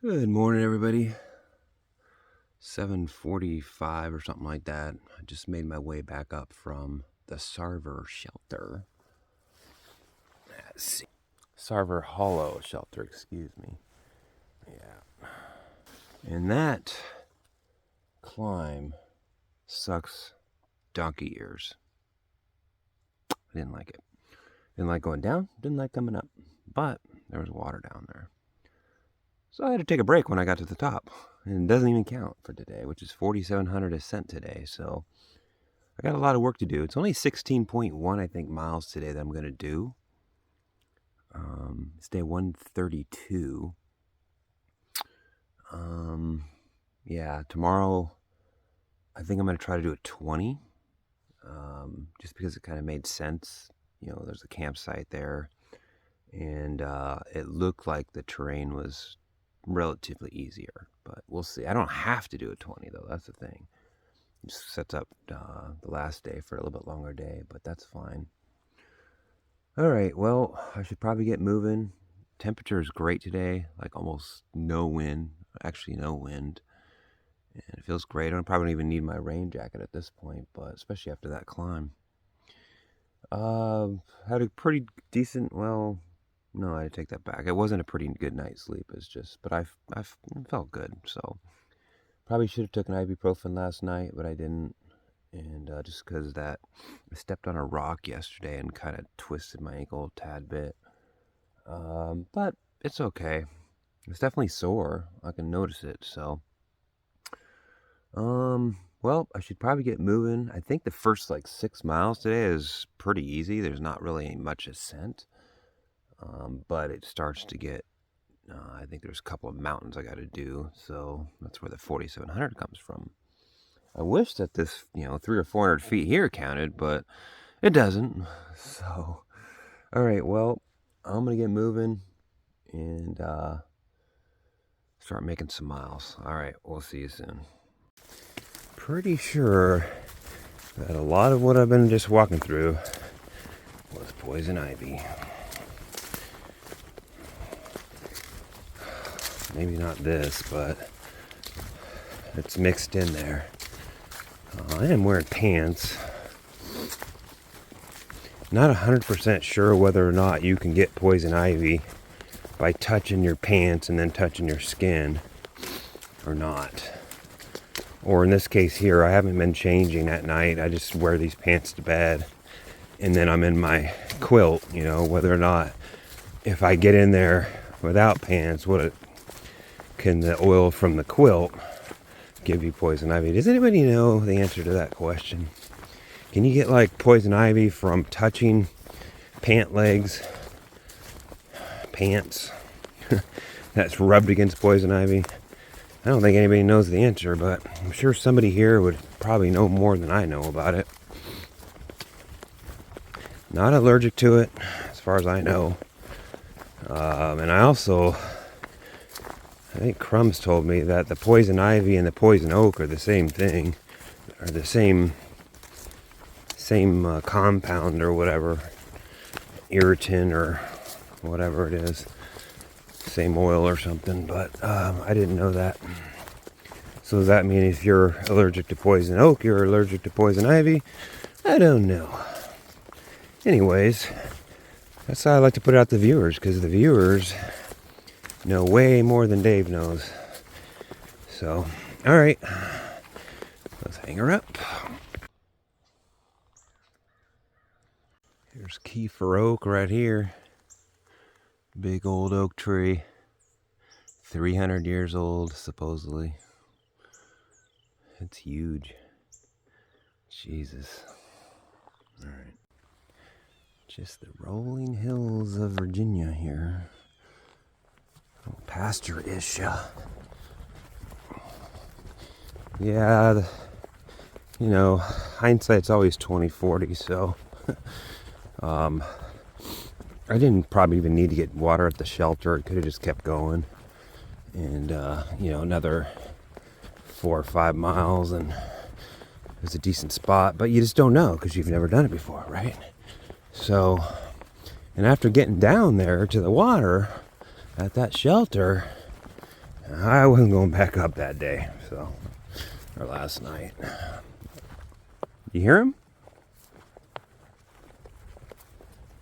Good morning, everybody. 7:45 or something like that. I just made my way back up from the Sarver shelter. Let's see. Sarver Hollow shelter, excuse me. Yeah. And that climb sucks donkey ears. I didn't like it. Didn't like going down, didn't like coming up. But there was water down there. So I had to take a break when I got to the top. And it doesn't even count for today, which is 4,700 ascent today. So I got a lot of work to do. It's only 16.1, I think, miles today that I'm going to do. It's day 132. Yeah, tomorrow I think I'm going to try to do a 20. Just because it kind of made sense. You know, there's a campsite there. And it looked like the terrain was relatively easier, but we'll see. I don't have to do a 20 though. That's the thing. It just sets up the last day for a little bit longer day, but that's fine. All right, well, I should probably get moving. Temperature is great today, like almost no wind, actually no wind, and it feels great. I probably don't even need my rain jacket at this point, but especially after that climb. Had a pretty decent, well, no, I take that back. It wasn't a pretty good night's sleep. It's just, but I felt good. So probably should have taken ibuprofen last night, but I didn't. And just because that, I stepped on a rock yesterday and kind of twisted my ankle a tad bit. But it's okay. It's definitely sore. I can notice it. So, well, I should probably get moving. I think the first like 6 miles today is pretty easy. There's not really much ascent. But it starts to get, I think there's a couple of mountains I got to do. So that's where the 4,700 comes from. I wish that this, 300 or 400 feet here counted, but it doesn't. So, all right, well, I'm going to get moving and start making some miles. All right, we'll see you soon. Pretty sure that a lot of what I've been just walking through was poison ivy. Maybe not this, but it's mixed in there. I am wearing pants. Not 100% sure whether or not you can get poison ivy by touching your pants and then touching your skin or not. Or in this case here, I haven't been changing at night. I just wear these pants to bed. And then I'm in my quilt, whether or not if I get in there without pants, can the oil from the quilt give you poison ivy? Does anybody know the answer to that question? Can you get like poison ivy from touching pants that's rubbed against poison ivy? I don't think anybody knows the answer, but I'm sure somebody here would probably know more than I know about it. Not allergic to it, as far as I know. And I think Crumbs told me that the poison ivy and the poison oak are the same thing, or the same compound or whatever, irritant or whatever it is, same oil or something, but I didn't know that. So does that mean if you're allergic to poison oak, you're allergic to poison ivy? I don't know. Anyways, that's how I like to put it out to the viewers, because the viewers know way more than Dave knows. So, all right, let's hang her up. Here's Kiefer Oak right here. Big old oak tree. 300 years old, supposedly. It's huge. Jesus. All right. Just the rolling hills of Virginia here. Pasture-ish. Yeah, hindsight's always 20/40, so I didn't probably even need to get water at the shelter. It could have just kept going. And, another 4 or 5 miles, and it was a decent spot, but you just don't know because you've never done it before, right? So, and after getting down there to the water at that shelter, I wasn't going back up that day, so, or last night. You hear him?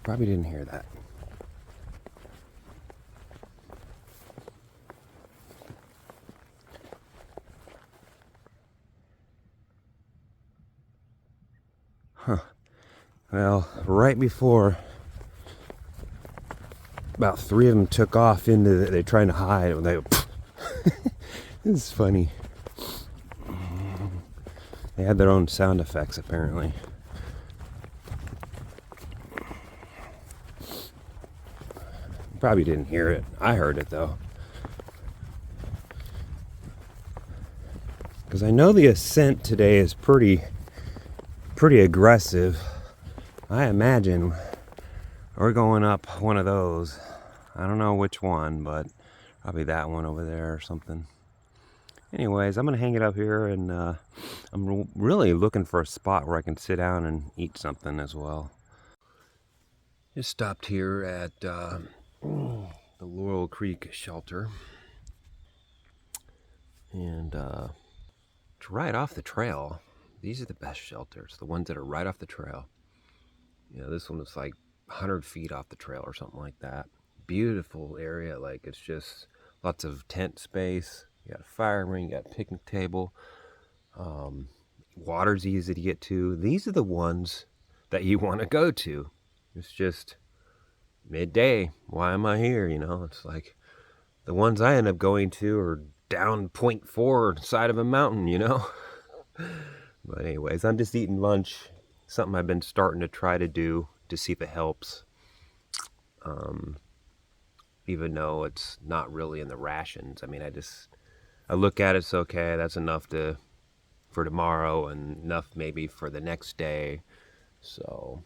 Probably didn't hear that. Huh. Well, right before about 3 of them took off into they're trying to hide. And they this is funny. They had their own sound effects apparently. Probably didn't hear it. I heard it though. Because I know the ascent today is pretty aggressive. I imagine we're going up one of those. I don't know which one, but probably that one over there or something. Anyways, I'm going to hang it up here, and I'm really looking for a spot where I can sit down and eat something as well. Just stopped here at the Laurel Creek shelter. And it's right off the trail. These are the best shelters, the ones that are right off the trail. You know, this one is like 100 feet off the trail or something like that. Beautiful area, like it's just lots of tent space. You got a fire ring, you got a picnic table. Water's easy to get to. These are the ones that you want to go to. It's just midday. Why am I here? You know, it's like the ones I end up going to are down 0.4 side of a mountain, you know. But anyways, I'm just eating lunch. Something I've been starting to try to do to see if it helps. Even though it's not really in the rations. I mean, I look at it, it's okay, that's enough for tomorrow and enough maybe for the next day. So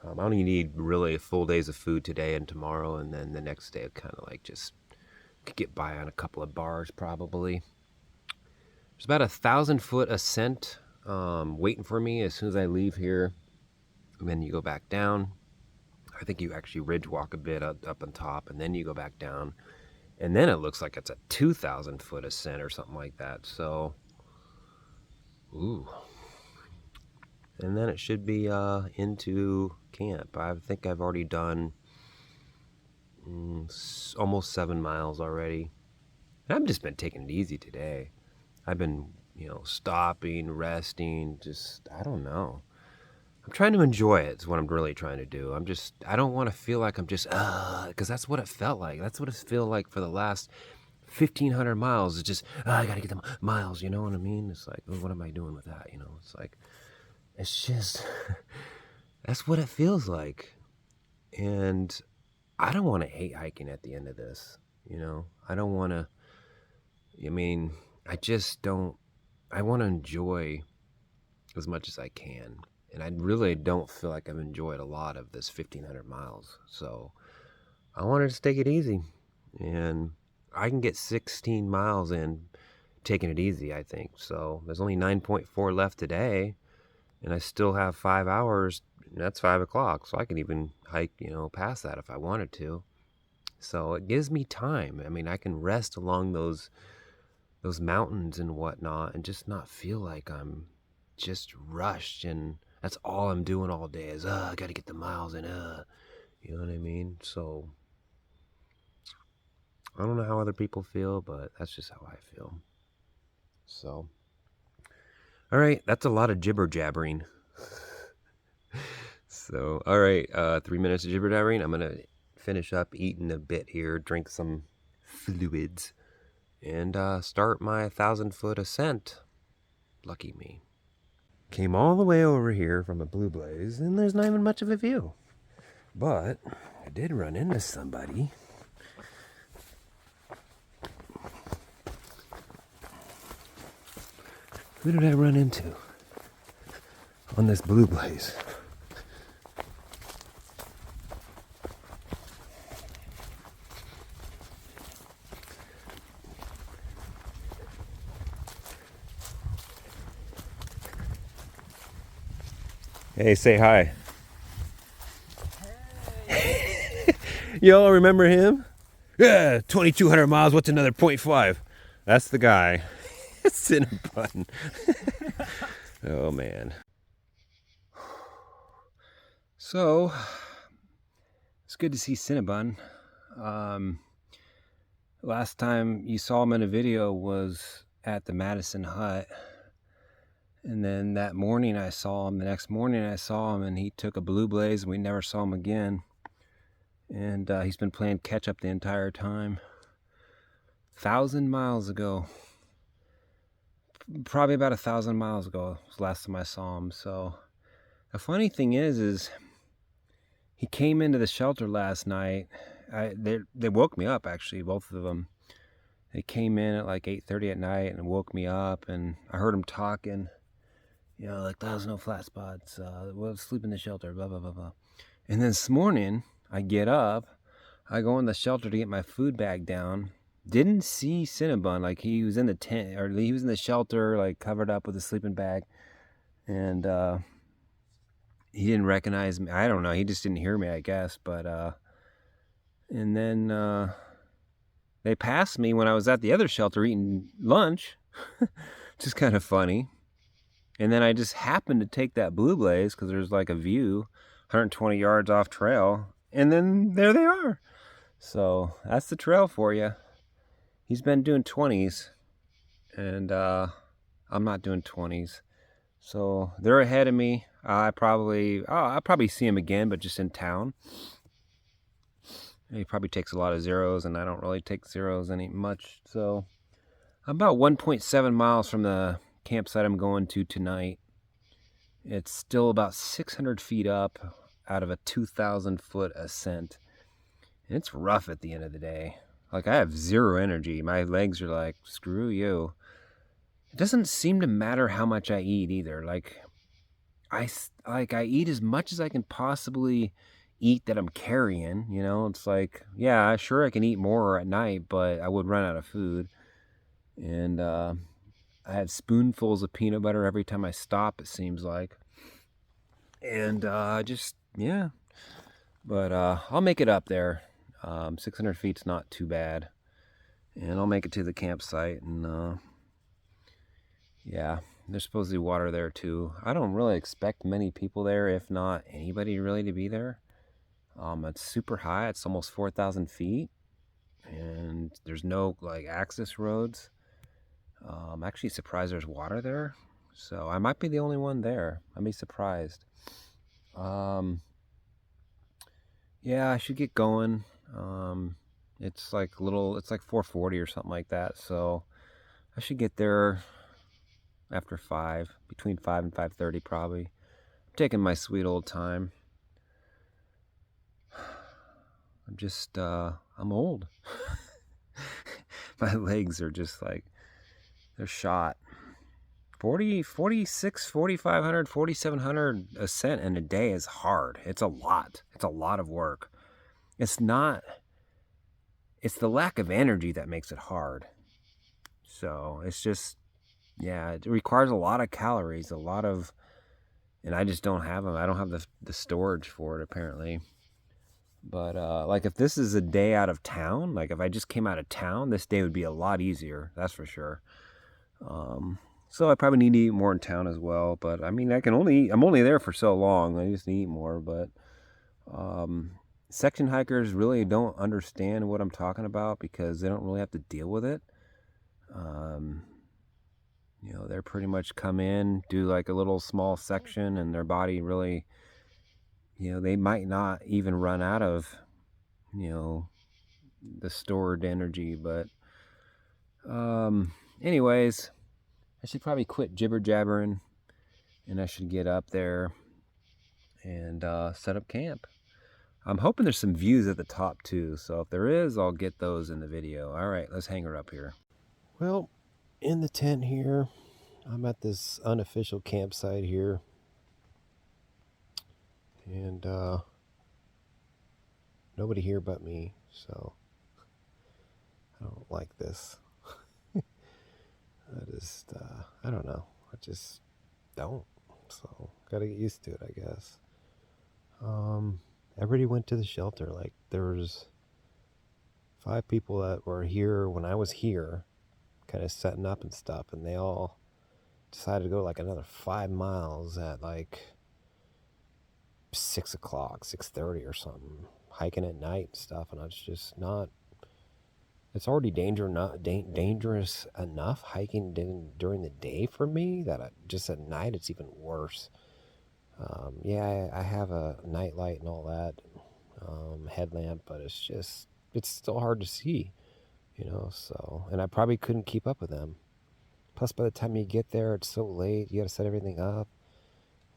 I only need really full days of food today and tomorrow, and then the next day kind of like just could get by on a couple of bars probably. There's about 1,000-foot ascent waiting for me as soon as I leave here. And then you go back down. I think you actually ridge walk a bit up on top, and then you go back down. And then it looks like it's a 2,000-foot ascent or something like that. So, ooh. And then it should be into camp. I think I've already done almost 7 miles already. And I've just been taking it easy today. I've been, stopping, resting, just, I don't know. I'm trying to enjoy it is what I'm really trying to do. I don't want to feel like I'm just, because that's what it felt like. That's what it felt like for the last 1,500 miles. It's just, I got to get the miles, you know what I mean? It's like, what am I doing with that? It's like, it's just, that's what it feels like. And I don't want to hate hiking at the end of this, I don't want to, I just don't, I want to enjoy as much as I can. And I really don't feel like I've enjoyed a lot of this 1,500 miles. So I wanted to take it easy. And I can get 16 miles in taking it easy, I think. So there's only 9.4 left today. And I still have 5 hours. And that's 5 o'clock. So I can even hike, past that if I wanted to. So it gives me time. I can rest along those mountains and whatnot and just not feel like I'm just rushed and that's all I'm doing all day is, I got to get the miles in, you know what I mean? So, I don't know how other people feel, but that's just how I feel. So, all right, that's a lot of jibber jabbering. So, all right, 3 minutes of jibber jabbering. I'm going to finish up eating a bit here, drink some fluids, and start my 1,000-foot ascent. Lucky me. Came all the way over here from a blue blaze, and there's not even much of a view. But I did run into somebody. Who did I run into on this blue blaze? Hey, say hi. Hey. Y'all remember him? Yeah, 2,200 miles. What's another 0.5? That's the guy. Cinnabon. Oh, man. So, it's good to see Cinnabon. Last time you saw him in a video was at the Madison Hut. And then that morning I saw him. The next morning I saw him, and he took a blue blaze, and we never saw him again. And he's been playing catch up the entire time. 1,000 miles ago. Probably about 1,000 miles ago was the last time I saw him. So the funny thing is he came into the shelter last night. They woke me up, actually, both of them. They came in at like 8:30 at night and woke me up, and I heard them talking. You know, like, there's no flat spots. We'll sleep in the shelter, blah, blah, blah, blah. And then this morning, I get up. I go in the shelter to get my food bag down. Didn't see Cinnabon. Like, he was in the tent, or he was in the shelter, like, covered up with a sleeping bag. And he didn't recognize me. I don't know. He just didn't hear me, I guess. But, and then they passed me when I was at the other shelter eating lunch, which is kind of funny. And then I just happened to take that blue blaze because there's like a view 120 yards off trail. And then there they are. So that's the trail for you. He's been doing 20s. And I'm not doing 20s. So they're ahead of me. I'll probably see him again, but just in town. He probably takes a lot of zeros, and I don't really take zeros any much. So I'm about 1.7 miles from the campsite I'm going to tonight. It's still about 600 feet up out of a 2,000 foot ascent. And it's rough at the end of the day. Like, I have zero energy. My legs are like, screw you. It doesn't seem to matter how much I eat either. I eat as much as I can possibly eat that I'm carrying. You know, it's like, yeah, sure, I can eat more at night, but I would run out of food. And I have spoonfuls of peanut butter every time I stop, it seems like. And yeah. But I'll make it up there. 600 feet's not too bad. And I'll make it to the campsite. And yeah, there's supposed to be water there too. I don't really expect many people there, if not anybody really, to be there. It's super high. It's almost 4,000 feet. And there's no like access roads. I'm actually surprised there's water there. So I might be the only one there. I'd be surprised. Yeah, I should get going. It's like 4:40 or something like that. So I should get there after 5, between 5 and 5:30 probably. I'm taking my sweet old time. I'm old. My legs are just like, they're shot. 46, 4,500, 4,700 ascent in a day is hard. It's a lot. It's a lot of work. It's the lack of energy that makes it hard. So it's just, yeah, it requires a lot of calories, and I just don't have them. I don't have the storage for it, apparently. But like, if this is a day out of town, like if I just came out of town, this day would be a lot easier. That's for sure. So I probably need to eat more in town as well. But I mean, I'm only there for so long. I just need to eat more. But section hikers really don't understand what I'm talking about because they don't really have to deal with it. You know, they're pretty much come in, do like a little small section, and their body really, you know, they might not even run out of, you know, the stored energy. But anyways, I should probably quit jibber jabbering, and I should get up there and set up camp. I'm hoping there's some views at the top too, so if there is, I'll get those in the video. All right, let's hang her up here. Well, in the tent here, I'm at this unofficial campsite here, and nobody here but me, so I don't like this. I don't know. I just don't. So, gotta get used to it, I guess. Everybody went to the shelter. Like, there was 5 people that were here when I was here, kind of setting up and stuff, and they all decided to go like another 5 miles at like 6 o'clock, 6:30 or something, hiking at night and stuff, and I was just not. It's already dangerous enough hiking during the day for me that just at night it's even worse. Yeah, I have a night light and all that, headlamp, but it's still hard to see, so, and I probably couldn't keep up with them. Plus, by the time you get there, it's so late, you got to set everything up,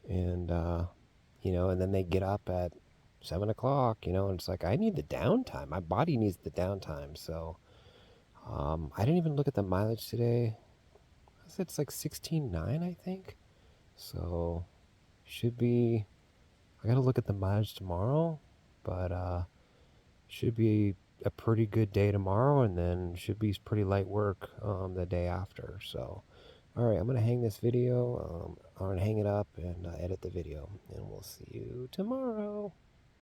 and, and then they get up at 7 o'clock, and it's like, I need the downtime. My body needs the downtime, so, I didn't even look at the mileage today. I said it's like 16.9, I think, so, should be, I got to look at the mileage tomorrow, but, should be a pretty good day tomorrow, and then should be pretty light work the day after. So, all right, I'm gonna hang this video. I'm gonna hang it up and edit the video, and we'll see you tomorrow.